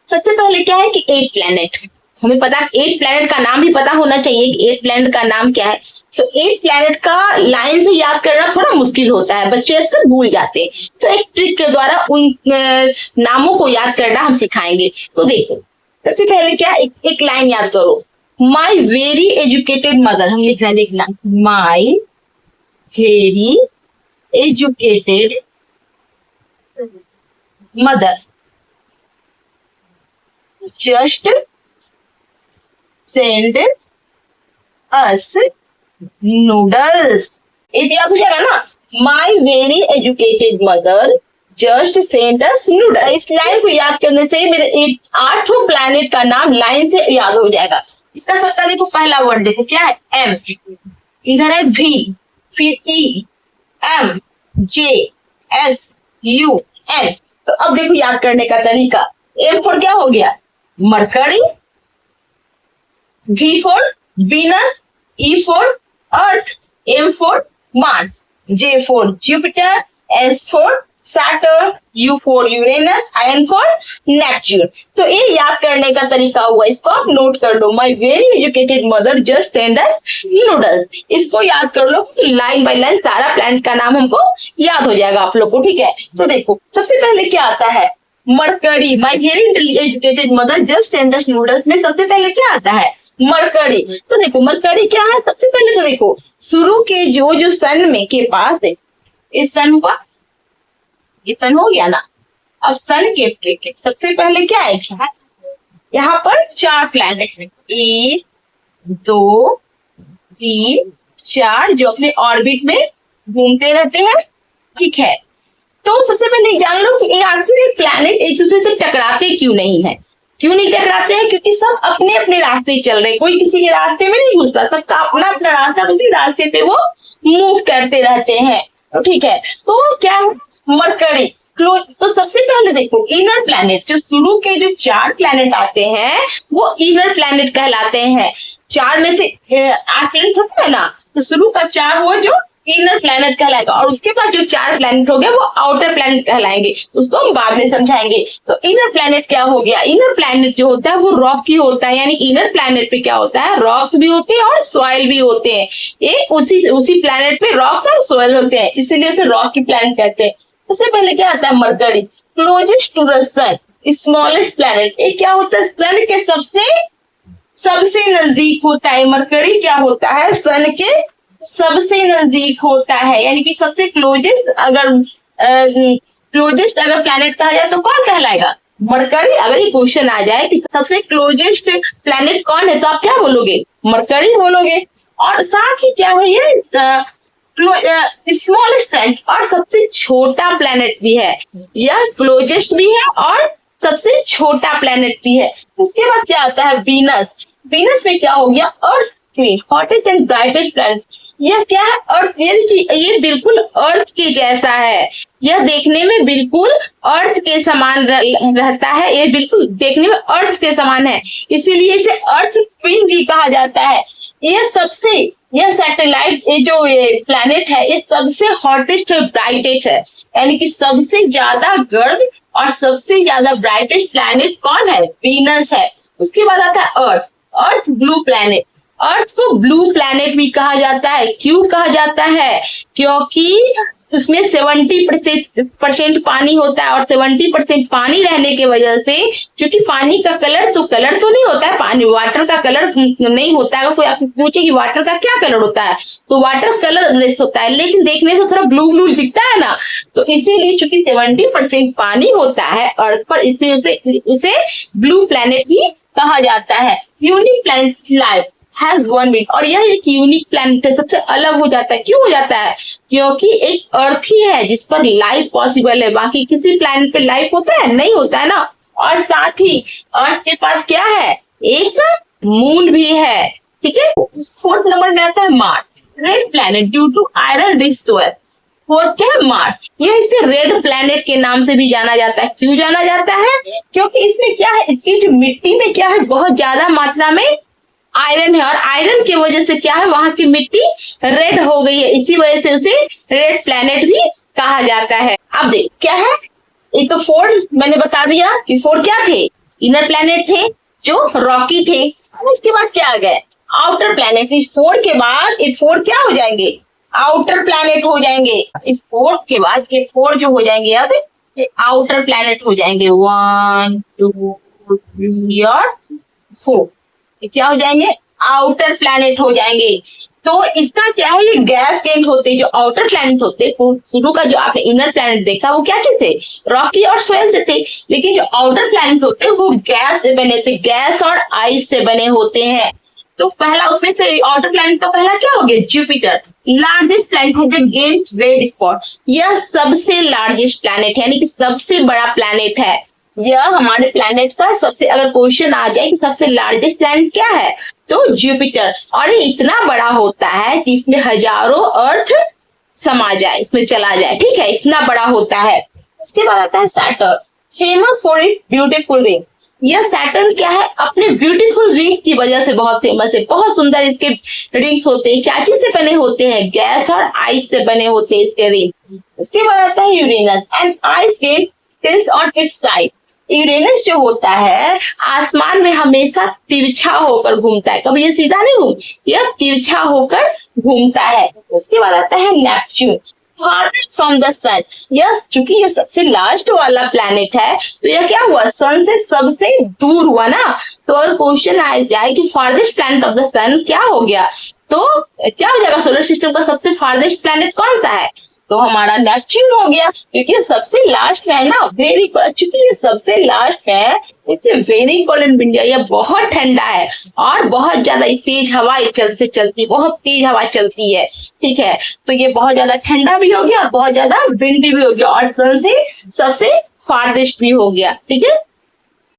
सबसे पहले क्या है कि 8 प्लैनेट, हमें पता 8 प्लैनेट का नाम भी पता होना चाहिए कि 8 प्लैनेट का नाम क्या है। तो 8 प्लैनेट का लाइन से याद करना थोड़ा मुश्किल होता है, बच्चे अक्सर भूल जाते हैं। तो एक ट्रिक के द्वारा उन नामों को याद करना हम सिखाएंगे। तो देखो सबसे पहले क्या एक लाइन याद करो, माई वेरी एजुकेटेड मदर, हम लिख रहे हैं, देखना, my very educated mother just send us noodles। ये याद हो जाएगा ना, my very educated mother just send us noodles। इस लाइन को याद करने से मेरे 8 प्लैनेट का नाम लाइन से याद हो जाएगा। इसका सबका देखो पहला वर्ड देखो क्या है, एम, इधर है वी, फिर E, M, J, S, U, N. तो अब देखो याद करने का तरीका, एम फॉर क्या हो गया, mercury, V for Venus, E for Earth, M for Mars, J for Jupiter, S for Saturn, U for Uranus, N for Neptune। तो ये याद करने का तरीका हुआ, इसको आप नोट कर लो, My very educated mother just send us noodles। इसको याद कर लो तो लाइन बाय लाइन सारा प्लैनेट का नाम हमको याद हो जाएगा आप लोग को, ठीक है। तो देखो सबसे पहले क्या आता है, mercury, my very educated mother just send us noodles में सबसे पहले क्या आता है, मरकरी। तो देखो मरकरी क्या है, सबसे पहले तो देखो शुरू के जो सन में के पास है, इस सन हुआ, ये सन हो गया ना। अब सन के सबसे पहले क्या है, यहाँ पर 4 प्लैनेट है, 1 2 3 4 जो अपने ऑर्बिट में घूमते रहते हैं, ठीक है। तो सबसे पहले जान लो कि आखिर प्लैनेट एक दूसरे से टकराते क्यों नहीं है, क्यों नहीं टकराते हैं, क्योंकि सब अपने अपने रास्ते चल रहे हैं, कोई किसी के रास्ते में नहीं घुसता, सबका अपना अपना रास्ता, उसी रास्ते पे वो मूव करते रहते हैं, तो ठीक है। तो क्या मरकरी, तो सबसे पहले देखो इनर प्लैनेट, जो शुरू के जो 4 प्लैनेट आते हैं वो इनर प्लैनेट कहलाते हैं। 4 में से 8 प्लैनेट होता है ना, तो शुरू का 4 वो जो इनर प्लैनेट कहलाएगा, और उसके बाद जो 4 प्लैनेट हो गए वो आउटर प्लैनेट कहलाएंगे, उसको हम बाद में समझाएंगे। तो इनर प्लैनेट क्या हो गया, इनर प्लैनेट जो होता है वो रॉकी होता है, यानी इनर प्लैनेट पे क्या होता है, रॉक्स भी होते हैं और सॉइल भी होते हैं। ये उसी प्लैनेट पे रॉक्स और सॉइल होते हैं, इसीलिए उसे रॉकी प्लैनेट कहते हैं। सबसे पहले क्या आता है, Mercury, closest to the sun, smallest planet. ये क्या होता है, सन के सबसे नजदीक होता है। मरकरी क्या होता है, सन के सबसे नजदीक होता है, यानी कि सबसे क्लोजेस्ट अगर प्लैनेट कहा जाए तो कौन कहलाएगा, मरकरी। अगर ये क्वेश्चन आ जाए कि सबसे क्लोजेस्ट प्लैनेट कौन है, तो आप क्या बोलोगे, मरकरी बोलोगे। और साथ ही क्या है ये स्मॉलेस्ट प्लैनेट और सबसे छोटा प्लैनेट भी है, यह क्लोजेस्ट भी है और सबसे छोटा प्लैनेट भी है। उसके बाद क्या आता है, वीनस। वीनस में क्या हो गया, अर्थ की हॉटेस्ट एंड ब्राइटेस्ट प्लैनेट। यह क्या है, अर्थ, ये बिल्कुल अर्थ के जैसा है, यह देखने में बिल्कुल अर्थ के समान रहता है, ये बिल्कुल देखने में अर्थ के समान है, इसीलिए इसे अर्थ ट्विन भी कहा जाता है। यह सैटेलाइट, ये जो प्लैनेट है, ये सबसे हॉटेस्ट और ब्राइटेस्ट है, यानी कि सबसे ज्यादा गर्म और सबसे ज्यादा ब्राइटेस्ट प्लैनेट कौन है, वीनस है। उसके बाद आता है अर्थ। अर्थ ब्लू प्लैनेट, अर्थ को ब्लू प्लैनेट भी कहा जाता है। क्यों कहा जाता है, क्योंकि उसमें 70% पानी होता है, और 70% पानी रहने की वजह से, क्योंकि पानी का कलर तो नहीं होता है, पानी वाटर का कलर नहीं होता है। अगर कोई आपसे पूछे कि वाटर का क्या कलर होता है, तो वाटर कलरलेस होता है, लेकिन देखने से थोड़ा ब्लू ब्लू दिखता है ना। तो इसीलिए चूंकि 70% पानी होता है अर्थ पर, इसलिए उसे ब्लू प्लैनेट भी कहा जाता है। Unique planet life has one beat, और यह एक यूनिक प्लैनेट है, सबसे अलग हो जाता है। क्यों हो जाता है, क्योंकि एक अर्थ ही है जिस पर लाइफ पॉसिबल है, बाकी किसी प्लैनेट पे लाइफ होता है, नहीं होता है ना। और साथ ही अर्थ के पास क्या है, एक मून भी है, ठीक है। 4th नंबर में आता है Mars, red planet due to iron rich soil. 4th क्या है, मार्स। यह इसे रेड प्लैनेट के नाम से भी जाना जाता है। क्यों जाना जाता है, क्योंकि इसमें क्या है, इसकी जो मिट्टी में क्या है, बहुत ज्यादा मात्रा में आयरन है, और आयरन की वजह से क्या है, वहां की मिट्टी रेड हो गई है, इसी वजह से उसे रेड प्लैनेट भी कहा जाता है। अब देख क्या है, एक तो 4 मैंने बता दिया कि 4 क्या थे, इनर प्लैनेट थे जो रॉकी थे, और उसके बाद क्या आ गए आउटर प्लैनेट। इस 4 के बाद ये 4 क्या हो जाएंगे आउटर प्लैनेट हो जाएंगे। इस 4 के बाद ये 4 जो हो जाएंगे अब ये आउटर प्लैनेट हो जाएंगे। 1 2 3 और 4 ये क्या हो जाएंगे आउटर प्लैनेट हो जाएंगे। तो इसका क्या है ये गैस गेंट होते हैं। जो आउटर प्लैनेट होते हैं, शुरू का जो आपने इनर प्लैनेट देखा वो क्या किससे रॉकी और सोयल से थे, लेकिन जो आउटर प्लैनेट होते हैं वो गैस से बने थे, गैस और आइस से बने होते हैं। तो पहला उसमें से आउटर प्लैनेट का पहला क्या हो गया जुपिटर, लार्जेस्ट प्लैनेट है जो गेन रेड स्पॉट। यह सबसे लार्जेस्ट प्लैनेट है, यानी कि सबसे बड़ा प्लैनेट है। यह हमारे प्लैनेट का सबसे, अगर क्वेश्चन आ जाए कि सबसे लार्जेस्ट प्लैनेट क्या है तो जुपिटर। और ये इतना बड़ा होता है कि इसमें हजारों अर्थ समा जाए, इसमें चला जाए, ठीक है, इतना बड़ा होता है। उसके बाद आता है Saturn, famous for it beautiful ring. यह सैटर्न क्या है अपने ब्यूटीफुल रिंग्स की वजह से बहुत फेमस है। बहुत सुंदर इसके रिंग्स होते हैं। क्या चीज से बने होते हैं गैस और आइस से बने होते हैं इसके रिंग। उसके बाद आता है Uranus and ice get tilt on its side. Uranus जो होता है आसमान में हमेशा तिरछा होकर घूमता है, कभी ये सीधा नहीं घूम, यह तिरछा होकर घूमता है। उसके बाद आता है नेपच्यून, farthest फ्रॉम द सन। यह चूंकि ये सबसे लास्ट वाला प्लैनेट है तो यह क्या हुआ सन से सबसे दूर हुआ ना। तो अगर क्वेश्चन आ जाए कि फार्देस्ट प्लैनेट ऑफ द सन क्या हो गया तो क्या हो जाएगा सोलर सिस्टम का सबसे फार्देस्ट प्लैनेट कौन सा है तो हमारा नेपच्यून हो गया, क्योंकि ये सबसे लास्ट में है ना। वेरी चूंकि ये सबसे लास्ट में है इससे वेरी कोल्ड इन इंडिया, ये बहुत ठंडा है और बहुत ज्यादा तेज हवा चलती बहुत तेज हवा चलती है, ठीक है। तो ये बहुत ज्यादा ठंडा भी हो गया और बहुत ज्यादा विंडी भी हो गया और सन से सबसे फार्देस्ट भी हो गया, ठीक है।